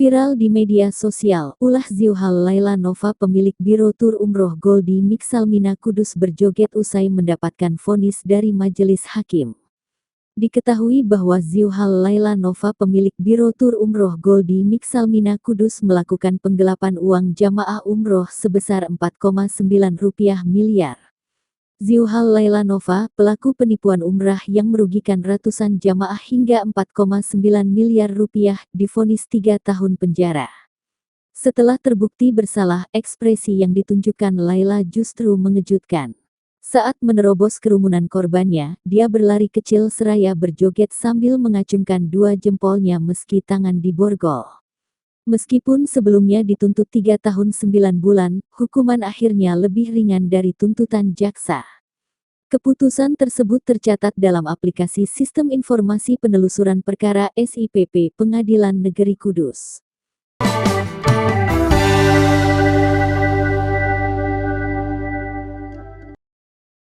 Viral di media sosial, ulah Ziuhal Laila Nova pemilik Biro Tur Umroh Goldi Miksalmina Kudus berjoget usai mendapatkan vonis dari majelis hakim. Diketahui bahwa Ziuhal Laila Nova pemilik Biro Tur Umroh Goldi Miksalmina Kudus melakukan penggelapan uang jamaah umroh sebesar Rp4,9 miliar. Ziuhal Laila Nova, pelaku penipuan umrah yang merugikan ratusan jamaah hingga Rp4,9 miliar, divonis 3 tahun penjara. Setelah terbukti bersalah, ekspresi yang ditunjukkan Laila justru mengejutkan. Saat menerobos kerumunan korbannya, dia berlari kecil seraya berjoget sambil mengacungkan dua jempolnya meski tangan diborgol. Meskipun sebelumnya dituntut 3 tahun 9 bulan, hukuman akhirnya lebih ringan dari tuntutan jaksa. Keputusan tersebut tercatat dalam aplikasi Sistem Informasi Penelusuran Perkara SIPP Pengadilan Negeri Kudus.